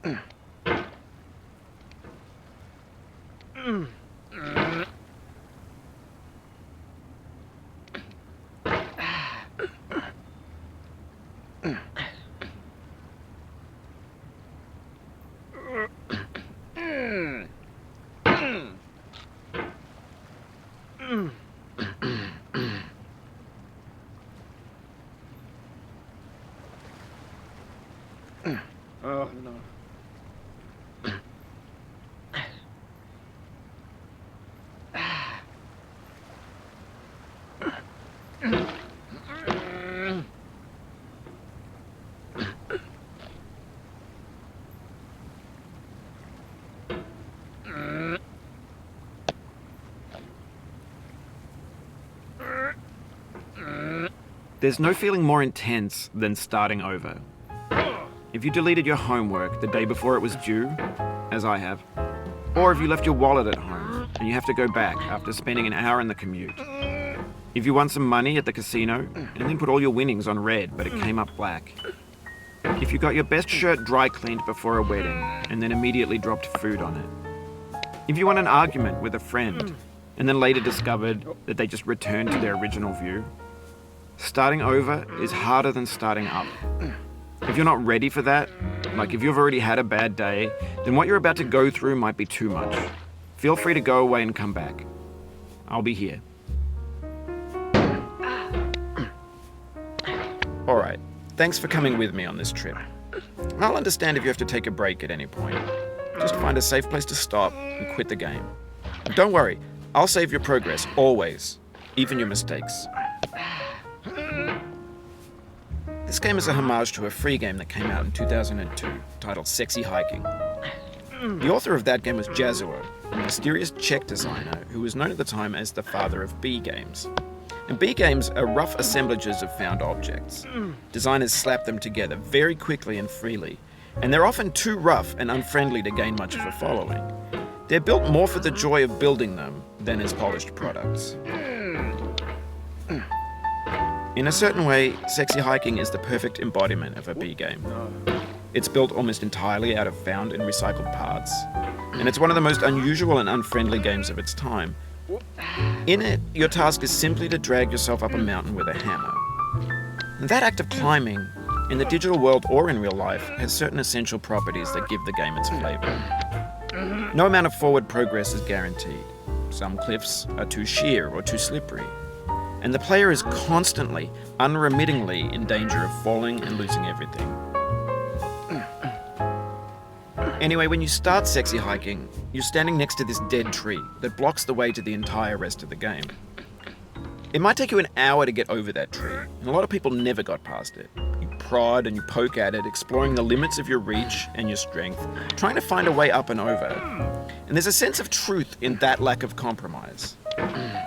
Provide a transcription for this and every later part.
Oh, no. There's no feeling more intense than starting over. If you deleted your homework the day before it was due, as I have, or if you left your wallet at home and you have to go back after spending an hour in the commute. If you won some money at the casino and then put all your winnings on red but it came up black. If you got your best shirt dry cleaned before a wedding and then immediately dropped food on it. If you won an argument with a friend and then later discovered that they just returned to their original view. Starting over is harder than starting up. If you're not ready for that, like if you've already had a bad day, then what you're about to go through might be too much. Feel free to go away and come back. I'll be here. Alright, thanks for coming with me on this trip. I'll understand if you have to take a break at any point. Just find a safe place to stop and quit the game. And don't worry, I'll save your progress, always. Even your mistakes. This game is a homage to a free game that came out in 2002, titled Sexy Hiking. The author of that game was Jazuo, a mysterious Czech designer who was known at the time as the father of B games. And B games are rough assemblages of found objects. Designers slap them together very quickly and freely, and they're often too rough and unfriendly to gain much of a following. They're built more for the joy of building them than as polished products. In a certain way, Sexy Hiking is the perfect embodiment of a B game. It's built almost entirely out of found and recycled parts, and it's one of the most unusual and unfriendly games of its time. In it, your task is simply to drag yourself up a mountain with a hammer. And that act of climbing, in the digital world or in real life, has certain essential properties that give the game its flavor. No amount of forward progress is guaranteed. Some cliffs are too sheer or too slippery. And the player is constantly, unremittingly in danger of falling and losing everything. Anyway, when you start Sexy Hiking, you're standing next to this dead tree that blocks the way to the entire rest of the game. It might take you an hour to get over that tree, and a lot of people never got past it. You prod and you poke at it, exploring the limits of your reach and your strength, trying to find a way up and over. And there's a sense of truth in that lack of compromise.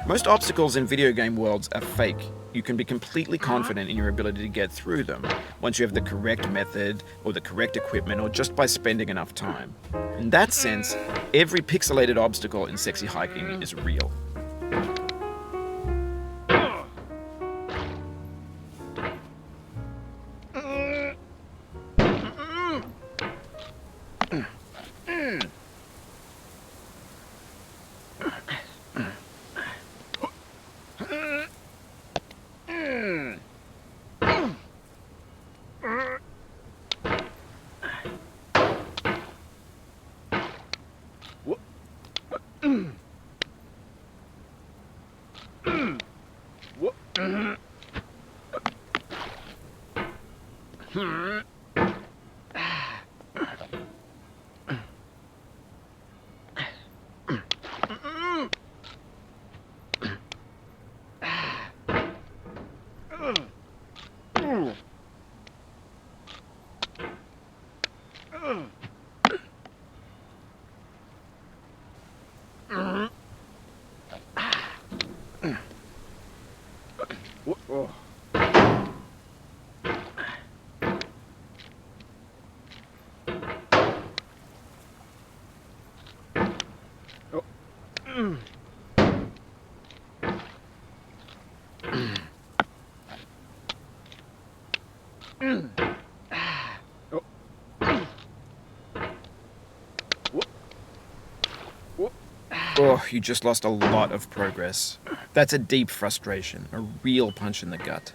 Most obstacles in video game worlds are fake. You can be completely confident in your ability to get through them once you have the correct method or the correct equipment or just by spending enough time. In that sense, every pixelated obstacle in Sexy Hiking is real. Oh, you just lost a lot of progress. That's a deep frustration, a real punch in the gut.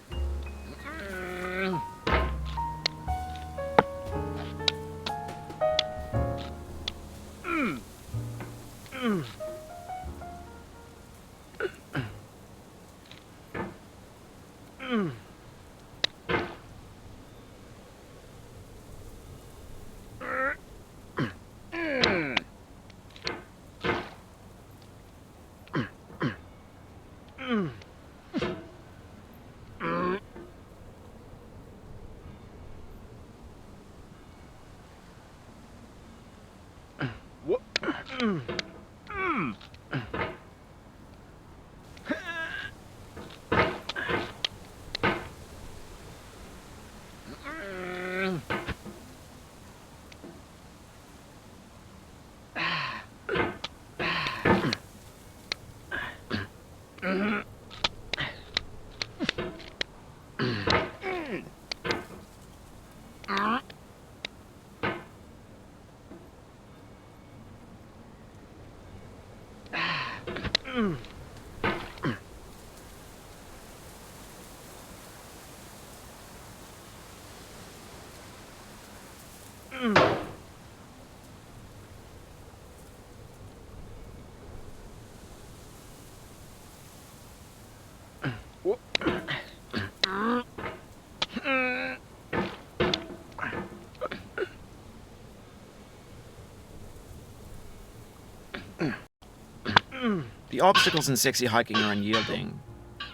The obstacles in sexy hiking are unyielding,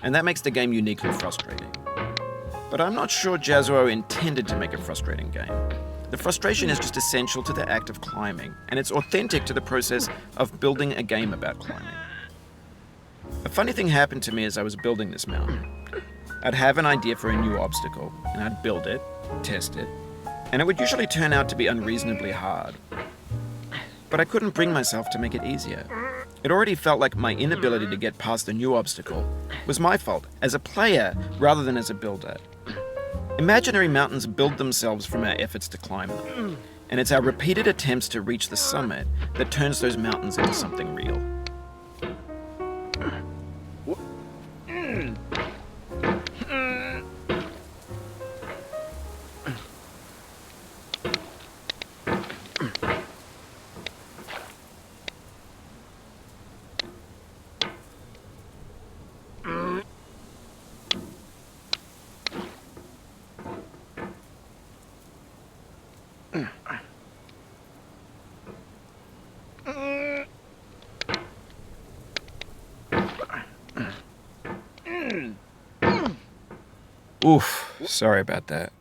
and that makes the game uniquely frustrating. But I'm not sure Jazzuo intended to make a frustrating game. The frustration is just essential to the act of climbing, and it's authentic to the process of building a game about climbing. A funny thing happened to me as I was building this mountain. I'd have an idea for a new obstacle, and I'd build it, test it, and it would usually turn out to be unreasonably hard. But I couldn't bring myself to make it easier. It already felt like my inability to get past the new obstacle was my fault as a player rather than as a builder. Imaginary mountains build themselves from our efforts to climb them, and it's our repeated attempts to reach the summit that turns those mountains into something real. Oof, sorry about that.